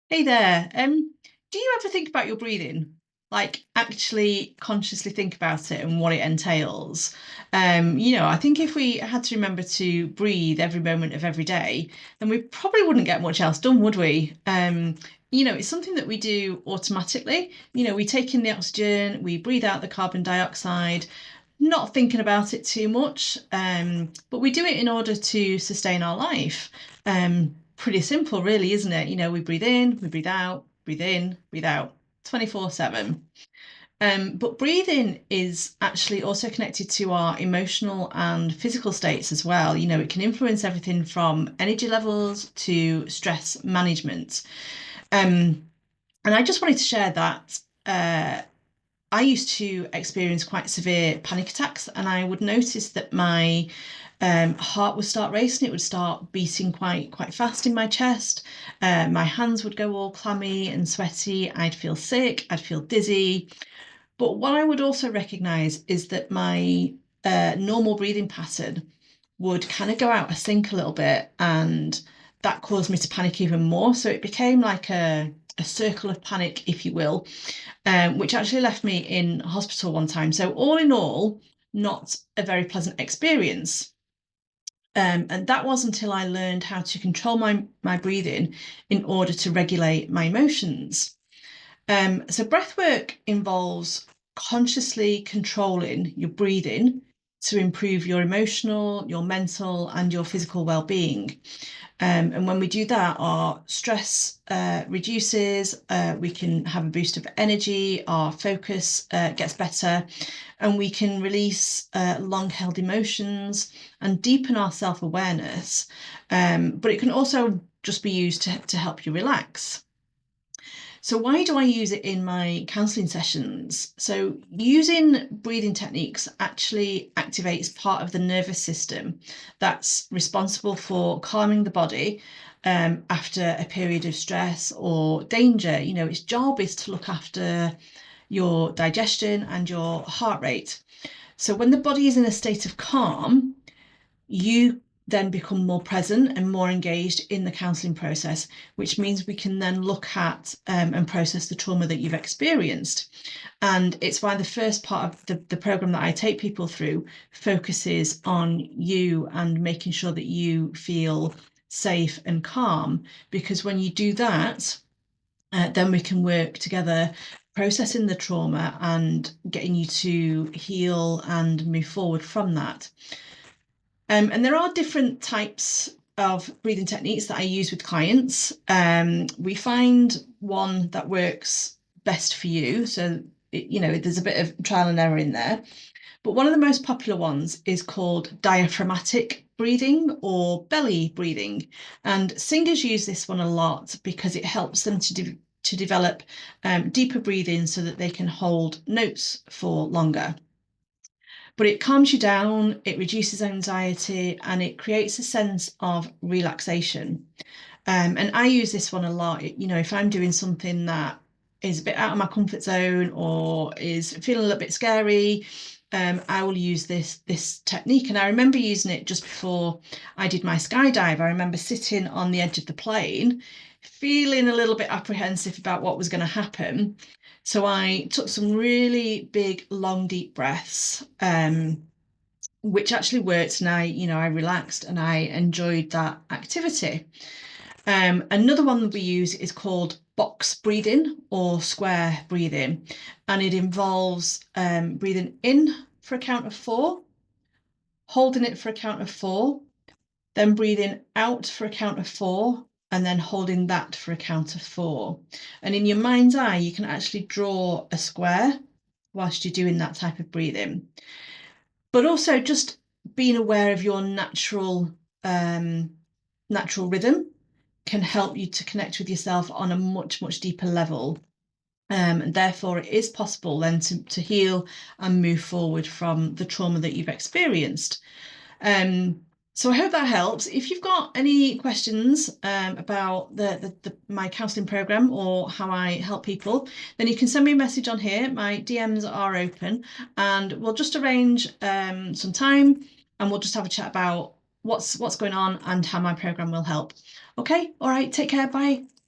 Hey there. Do you ever think about your breathing? Like actually consciously think about it and what it entails? I think if we had to remember to breathe every moment of every day, then we probably wouldn't get much else done, would we? It's something that we do automatically. We take in the oxygen, we breathe out the carbon dioxide, not thinking about it too much. But we do it in order to sustain our life. Pretty simple, really, isn't it? We breathe in, we breathe in, breathe out, 24/7. But breathing is actually also connected to our emotional and physical states as well. It can influence everything from energy levels to stress management. Um, and I just wanted to share that I used to experience quite severe panic attacks, and I would notice that my heart would start racing. It would start beating quite fast in my chest. My hands would go all clammy and sweaty. I'd feel sick. I'd feel dizzy. But what I would also recognize is that my normal breathing pattern would kind of go out of sync a little bit, and that caused me to panic even more. So it became like a circle of panic, if you will, which actually left me in hospital one time. So, all in all, not a very pleasant experience. And that was until I learned how to control my breathing in order to regulate my emotions. So, breathwork involves consciously controlling your breathing to improve your emotional, your mental, and your physical well-being. And when we do that, our stress reduces, we can have a boost of energy, our focus gets better, and we can release long held emotions and deepen our self awareness. But it can also just be used to help you relax. So, why do I use it in my counselling sessions? So, using breathing techniques actually activates part of the nervous system that's responsible for calming the body after a period of stress or danger. Its job is to look after your digestion and your heart rate. So, when the body is in a state of calm, you then become more present and more engaged in the counselling process, which means we can then look at and process the trauma that you've experienced. And it's why the first part of the program that I take people through focuses on you and making sure that you feel safe and calm. Because when you do that, then we can work together processing the trauma and getting you to heal and move forward from that. And there are different types of breathing techniques that I use with clients. We find one that works best for you. So, there's a bit of trial and error in there. But one of the most popular ones is called diaphragmatic breathing or belly breathing. And singers use this one a lot because it helps them to develop deeper breathing so that they can hold notes for longer. But it calms you down, it reduces anxiety, and it creates a sense of relaxation. And I use this one a lot. If I'm doing something that is a bit out of my comfort zone or is feeling a little bit scary, I will use this technique. And I remember using it just before I did my skydive. I remember sitting on the edge of the plane, feeling a little bit apprehensive about what was going to happen. So I took some really big, long, deep breaths, which actually worked, and I relaxed and I enjoyed that activity. Another one that we use is called box breathing or square breathing, and it involves breathing in for a count of four, holding it for a count of four, then breathing out for a count of four, and then holding that for a count of four. And in your mind's eye, you can actually draw a square whilst you're doing that type of breathing. But also just being aware of your natural rhythm can help you to connect with yourself on a much deeper level. And therefore, it is possible then to heal and move forward from the trauma that you've experienced. So I hope that helps. If you've got any questions about my counselling program or how I help people, then you can send me a message on here. My DMs are open, and we'll just arrange some time, and we'll just have a chat about what's going on and how my program will help. Okay, all right, take care, bye.